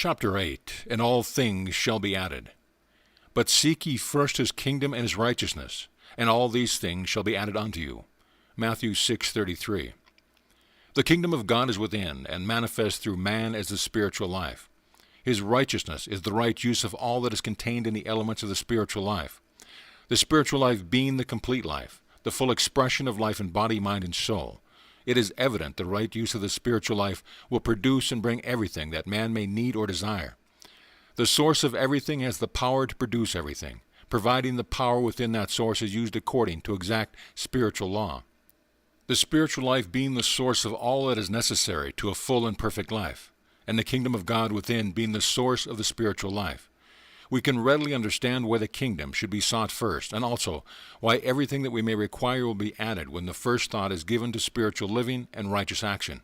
Chapter 8. And all things shall be added. But seek ye first his kingdom and his righteousness, and all these things shall be added unto you. Matthew 6:33. The kingdom of God is within, and manifest through man as the spiritual life. His righteousness is the right use of all that is contained in the elements of the spiritual life. The spiritual life being the complete life, the full expression of life in body, mind, and soul. It is evident the right use of the spiritual life will produce and bring everything that man may need or desire. The source of everything has the power to produce everything, providing the power within that source is used according to exact spiritual law. The spiritual life being the source of all that is necessary to a full and perfect life, and the kingdom of God within being the source of the spiritual life. We can readily understand why the kingdom should be sought first, and also why everything that we may require will be added when the first thought is given to spiritual living and righteous action.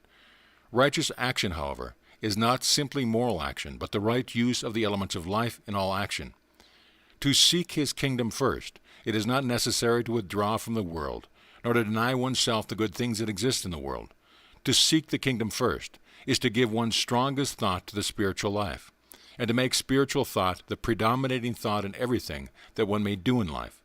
Righteous action, however, is not simply moral action, but the right use of the elements of life in all action. To seek his kingdom first, it is not necessary to withdraw from the world, nor to deny oneself the good things that exist in the world. To seek the kingdom first is to give one's strongest thought to the spiritual life, and to make spiritual thought the predominating thought in everything that one may do in life.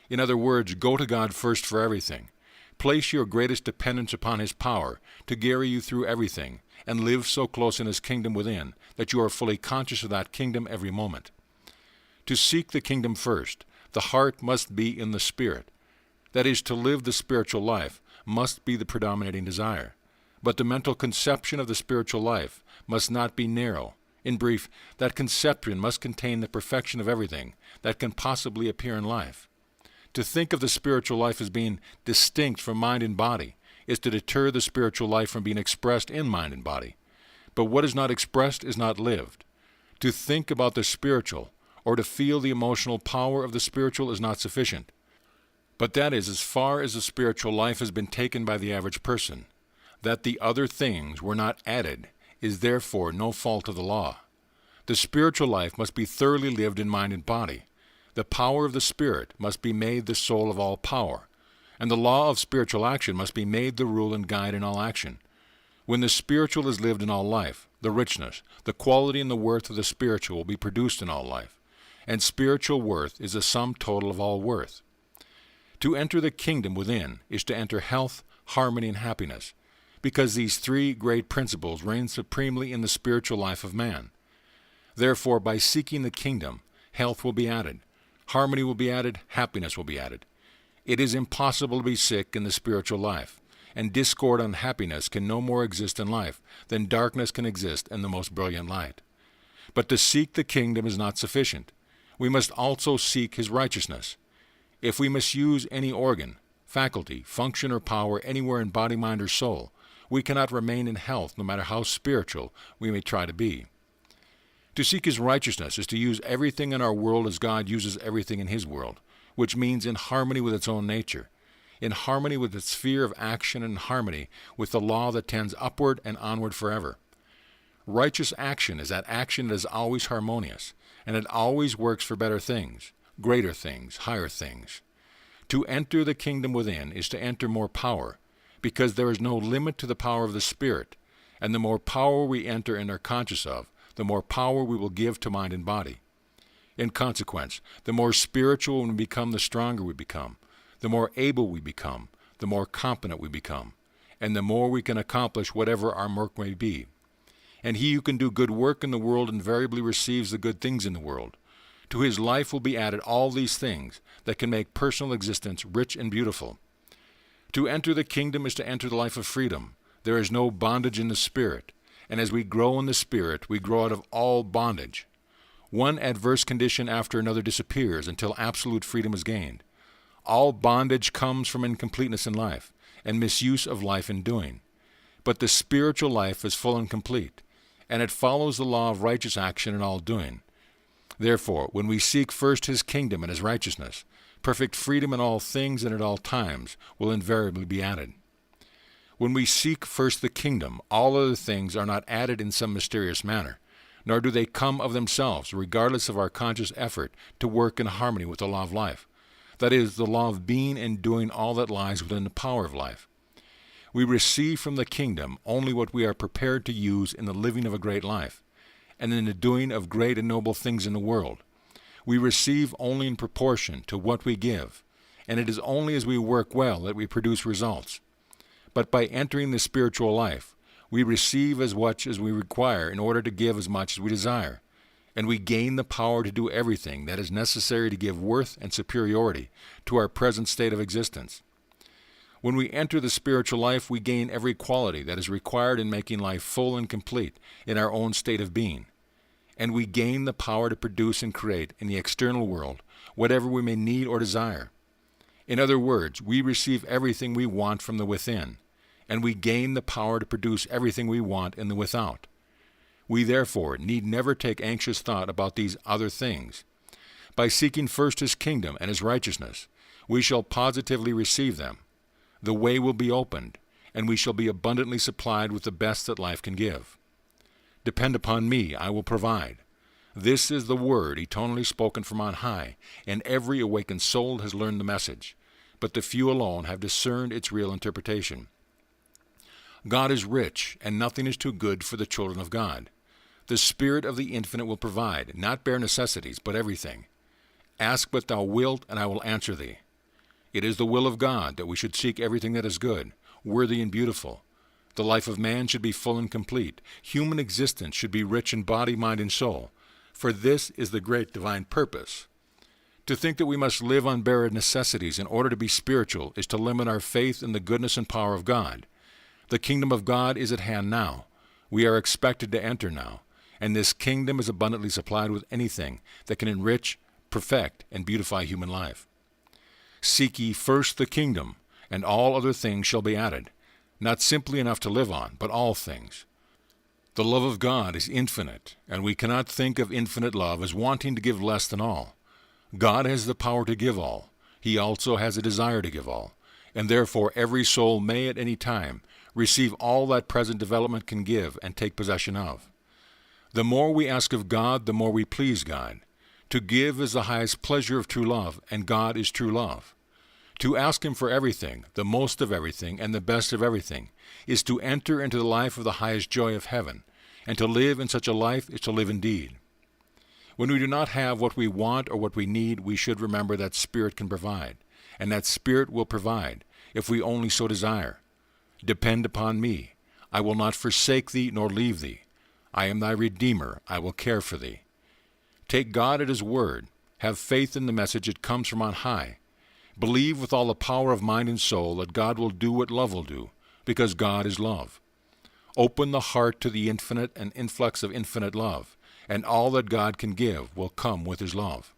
In other words, go to God first for everything. Place your greatest dependence upon his power to carry you through everything, and live so close in his kingdom within that you are fully conscious of that kingdom every moment. To seek the kingdom first, the heart must be in the spirit. That is, to live the spiritual life must be the predominating desire. But the mental conception of the spiritual life must not be narrow. In brief, that conception must contain the perfection of everything that can possibly appear in life. To think of the spiritual life as being distinct from mind and body is to deter the spiritual life from being expressed in mind and body. But what is not expressed is not lived. To think about the spiritual or to feel the emotional power of the spiritual is not sufficient. But that is as far as the spiritual life has been taken by the average person. That the other things were not added is therefore no fault of the law. The spiritual life must be thoroughly lived in mind and body. The power of the Spirit must be made the soul of all power, and the law of spiritual action must be made the rule and guide in all action. When the spiritual is lived in all life, the richness, the quality, and the worth of the spiritual will be produced in all life, and spiritual worth is the sum total of all worth. To enter the kingdom within is to enter health, harmony, and happiness, because these three great principles reign supremely in the spiritual life of man. Therefore, by seeking the kingdom, health will be added, harmony will be added, happiness will be added. It is impossible to be sick in the spiritual life, and discord and unhappiness can no more exist in life than darkness can exist in the most brilliant light. But to seek the kingdom is not sufficient. We must also seek his righteousness. If we misuse any organ, faculty, function, or power anywhere in body, mind, or soul, we cannot remain in health no matter how spiritual we may try to be. To seek his righteousness is to use everything in our world as God uses everything in his world, which means in harmony with its own nature, in harmony with its sphere of action, and in harmony with the law that tends upward and onward forever. Righteous action is that action that is always harmonious, and it always works for better things, greater things, higher things. To enter the kingdom within is to enter more power, because there is no limit to the power of the Spirit, and the more power we enter and are conscious of, the more power we will give to mind and body. In consequence, the more spiritual we become, the stronger we become, the more able we become, the more competent we become, and the more we can accomplish whatever our work may be. And he who can do good work in the world invariably receives the good things in the world. To his life will be added all these things that can make personal existence rich and beautiful. To enter the kingdom is to enter the life of freedom. There is no bondage in the Spirit, and as we grow in the Spirit, we grow out of all bondage. One adverse condition after another disappears until absolute freedom is gained. All bondage comes from incompleteness in life and misuse of life in doing. But the spiritual life is full and complete, and it follows the law of righteous action in all doing. Therefore, when we seek first his kingdom and his righteousness, perfect freedom in all things and at all times will invariably be added. When we seek first the kingdom, all other things are not added in some mysterious manner, nor do they come of themselves, regardless of our conscious effort to work in harmony with the law of life. That is, the law of being and doing all that lies within the power of life. We receive from the kingdom only what we are prepared to use in the living of a great life, and in the doing of great and noble things in the world. We receive only in proportion to what we give, and it is only as we work well that we produce results. But by entering the spiritual life, we receive as much as we require in order to give as much as we desire, and we gain the power to do everything that is necessary to give worth and superiority to our present state of existence. When we enter the spiritual life, we gain every quality that is required in making life full and complete in our own state of being, and we gain the power to produce and create in the external world whatever we may need or desire. In other words, we receive everything we want from the within, and we gain the power to produce everything we want in the without. We therefore need never take anxious thought about these other things. By seeking first His kingdom and His righteousness, we shall positively receive them. The way will be opened, and we shall be abundantly supplied with the best that life can give. Depend upon me, I will provide. This is the word eternally spoken from on high, and every awakened soul has learned the message, but the few alone have discerned its real interpretation. God is rich, and nothing is too good for the children of God. The Spirit of the Infinite will provide, not bare necessities, but everything. Ask what thou wilt, and I will answer thee. It is the will of God that we should seek everything that is good, worthy and beautiful. The life of man should be full and complete. Human existence should be rich in body, mind, and soul. For this is the great divine purpose. To think that we must live on bare necessities in order to be spiritual is to limit our faith in the goodness and power of God. The kingdom of God is at hand now. We are expected to enter now, and this kingdom is abundantly supplied with anything that can enrich, perfect, and beautify human life. Seek ye first the kingdom, and all other things shall be added, not simply enough to live on, but all things. The love of God is infinite, and we cannot think of infinite love as wanting to give less than all. God has the power to give all. He also has a desire to give all, and therefore every soul may at any time receive all that present development can give and take possession of. The more we ask of God, the more we please God. To give is the highest pleasure of true love, and God is true love. To ask Him for everything, the most of everything, and the best of everything, is to enter into the life of the highest joy of heaven, and to live in such a life is to live indeed. When we do not have what we want or what we need, we should remember that Spirit can provide, and that Spirit will provide, if we only so desire. Depend upon me. I will not forsake thee nor leave thee. I am thy Redeemer. I will care for thee. Take God at His word. Have faith in the message that comes from on high. Believe with all the power of mind and soul that God will do what love will do, because God is love. Open the heart to the infinite and influx of infinite love, and all that God can give will come with His love.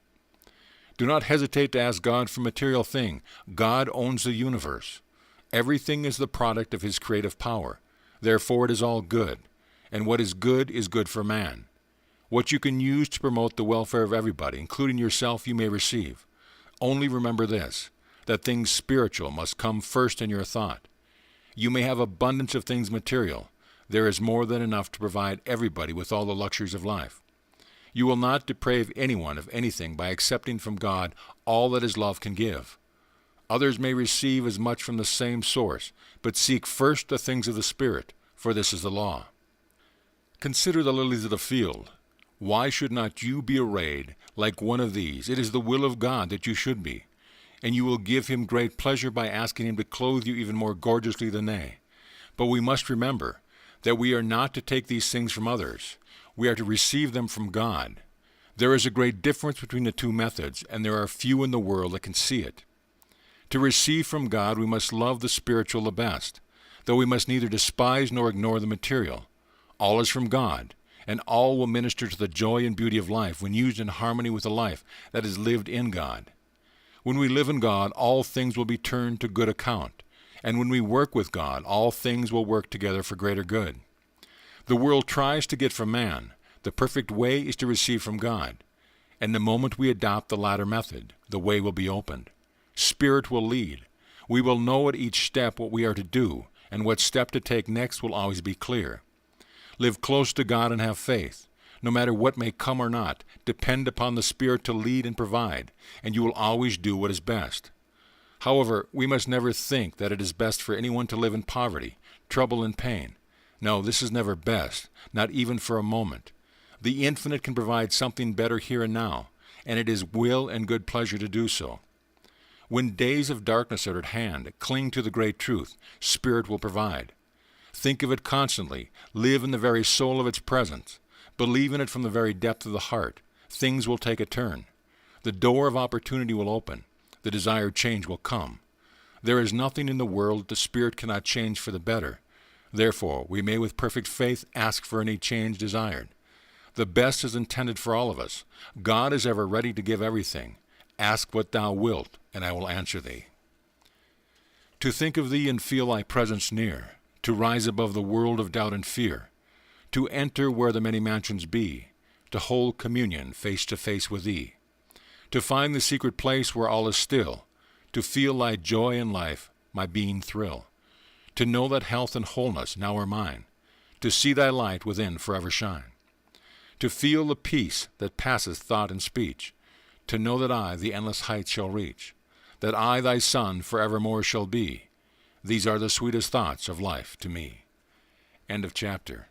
Do not hesitate to ask God for material thing. God owns the universe. Everything is the product of His creative power. Therefore it is all good, and what is good for man. What you can use to promote the welfare of everybody, including yourself, you may receive. Only remember this, that things spiritual must come first in your thought. You may have abundance of things material. There is more than enough to provide everybody with all the luxuries of life. You will not deprave anyone of anything by accepting from God all that His love can give. Others may receive as much from the same source, but seek first the things of the Spirit, for this is the law. Consider the lilies of the field. Why should not you be arrayed like one of these? It is the will of God that you should be, and you will give Him great pleasure by asking Him to clothe you even more gorgeously than they. But we must remember that we are not to take these things from others. We are to receive them from God. There is a great difference between the two methods, and there are few in the world that can see it. To receive from God, we must love the spiritual the best, though we must neither despise nor ignore the material. All is from God, and all will minister to the joy and beauty of life when used in harmony with a life that is lived in God. When we live in God, all things will be turned to good account, and when we work with God, all things will work together for greater good. The world tries to get from man. The perfect way is to receive from God, and the moment we adopt the latter method, the way will be opened. Spirit will lead. We will know at each step what we are to do, and what step to take next will always be clear. Live close to God and have faith. No matter what may come or not, depend upon the Spirit to lead and provide, and you will always do what is best. However, we must never think that it is best for anyone to live in poverty, trouble, and pain. No, this is never best, not even for a moment. The infinite can provide something better here and now, and it is will and good pleasure to do so. When days of darkness are at hand, cling to the great truth. Spirit will provide. Think of it constantly. Live in the very soul of its presence. Believe in it from the very depth of the heart. Things will take a turn. The door of opportunity will open. The desired change will come. There is nothing in the world that the Spirit cannot change for the better. Therefore, we may with perfect faith ask for any change desired. The best is intended for all of us. God is ever ready to give everything. Ask what thou wilt, and I will answer thee. To think of thee and feel thy presence near, to rise above the world of doubt and fear, to enter where the many mansions be, to hold communion face to face with thee, to find the secret place where all is still, to feel thy joy in life, my being thrill, to know that health and wholeness now are mine, to see thy light within forever shine, to feel the peace that passeth thought and speech, to know that I the endless heights shall reach, that I thy son forevermore shall be. These are the sweetest thoughts of life to me. End of chapter.